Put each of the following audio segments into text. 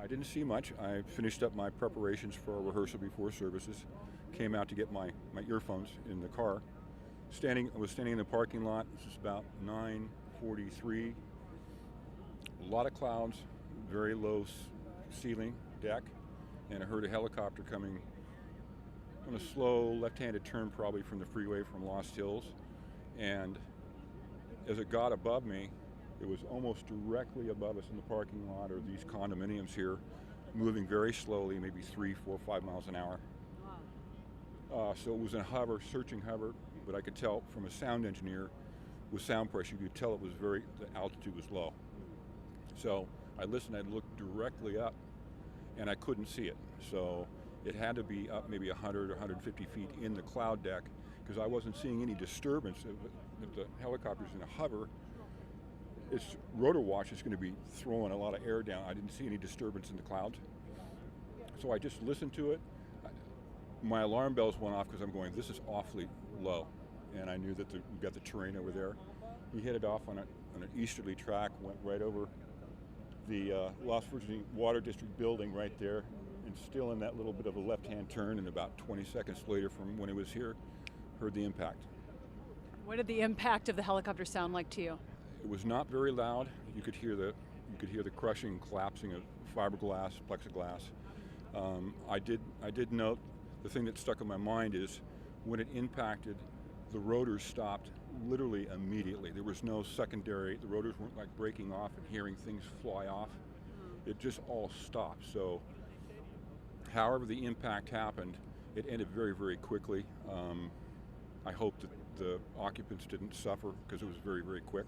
I didn't see much. I finished up my preparations for a rehearsal before services, came out to get my earphones in the car. I was standing in the parking lot. This is about 9:43. A lot of clouds, very low ceiling deck, and I heard a helicopter coming on a slow left-handed turn, probably from the freeway from Lost Hills. And as it got above me, it was almost directly above us in the parking lot, or these condominiums here, moving very slowly, maybe 3, 4, 5 miles an hour. So it was in a hover, searching hover, but I could tell from a sound engineer with sound pressure, you could tell it was the altitude was low. So I listened, I looked directly up, and I couldn't see it. So it had to be up maybe 100 or 150 feet in the cloud deck, because I wasn't seeing any disturbance. If the helicopter's in a hover, its rotor wash is going to be throwing a lot of air down. I didn't see any disturbance in the clouds. So I just listened to it. My alarm bells went off because I'm going, this is awfully low. And I knew that we've got the terrain over there. He headed off on an easterly track, went right over the Los Virgenes Water District building right there, and still in that little bit of a left-hand turn, and about 20 seconds later from when he was here, heard the impact. What did the impact of the helicopter sound like to you? It was not very loud. You could hear the crushing, collapsing of fiberglass, plexiglass. I did note, the thing that stuck in my mind is when it impacted, the rotors stopped literally immediately. There was no secondary, the rotors weren't like breaking off and hearing things fly off. It just all stopped. So however the impact happened, it ended very, very quickly. I hope that the occupants didn't suffer because it was very, very quick,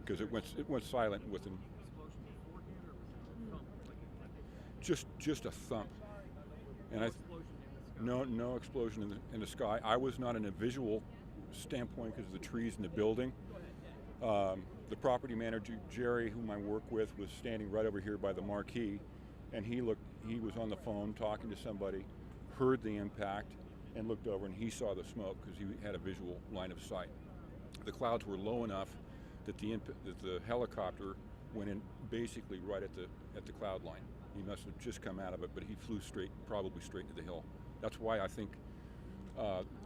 because it went silent within just a thump. And no explosion in the sky. I was not in a visual standpoint because of the trees in the building. The property manager, Jerry, whom I work with, was standing right over here by the marquee, and he was on the phone talking to somebody, heard the impact, and looked over, and he saw the smoke because he had a visual line of sight. The clouds were low enough that the helicopter went in basically right at the cloud line. He must have just come out of it, but he flew probably straight to the hill. That's why I think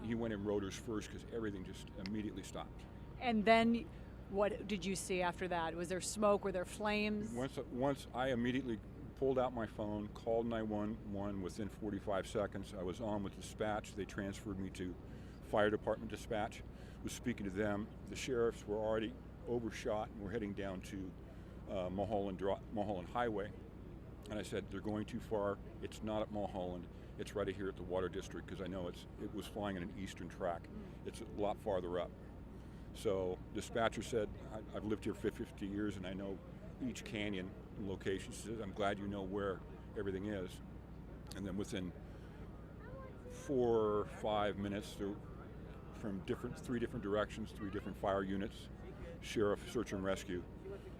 he went in rotors first, because everything just immediately stopped. And then what did you see after that? Was there smoke? Were there flames? Once I immediately pulled out my phone, called 911 within 45 seconds. I was on with dispatch. They transferred me to fire department dispatch. Was speaking to them. The sheriffs were already overshot and were heading down to Mulholland Highway. And I said, they're going too far. It's not at Mulholland. It's right here at the Water District, because I know it was flying in an eastern track. It's a lot farther up. So dispatcher said, I've lived here for 50 years and I know each canyon and location. She says, I'm glad you know where everything is. And then within 4 or 5 minutes, from 3 different directions, 3 different fire units, sheriff, search and rescue,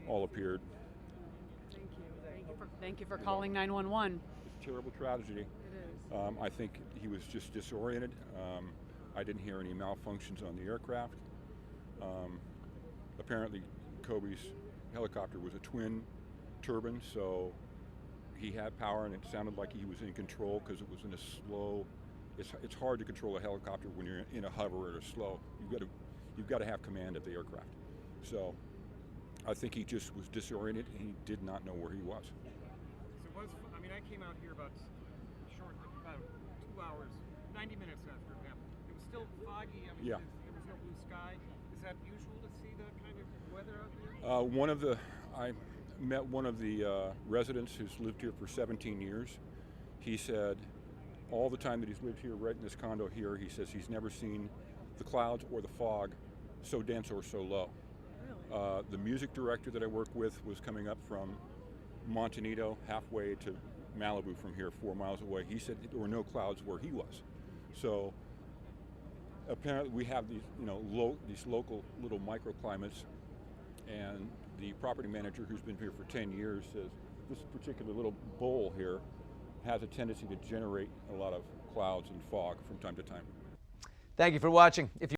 all appeared. Thank you for calling 911. It's a terrible tragedy. It is. I think he was just disoriented. I didn't hear any malfunctions on the aircraft. Apparently, Kobe's helicopter was a twin turbine, so he had power, and it sounded like he was in control, because it was in a slow. It's hard to control a helicopter when you're in a hover or a slow. You've got to have command of the aircraft. So I think he just was disoriented, and he did not know where he was. So I came out here about 2 hours, 90 minutes after it happened. It was still foggy. Yeah. There was no blue sky. Is that usual to see that kind of weather out there? I met one of the residents who's lived here for 17 years. He said all the time that he's lived here, right in this condo here, he says he's never seen the clouds or the fog so dense or so low. Really? The music director that I work with was coming up from Montanito, halfway to Malibu from here, 4 miles away. He said there were no clouds where he was. So apparently we have these, these local little microclimates, and the property manager, who's been here for 10 years, says this particular little bowl here has a tendency to generate a lot of clouds and fog from time to time. Thank you for watching. If you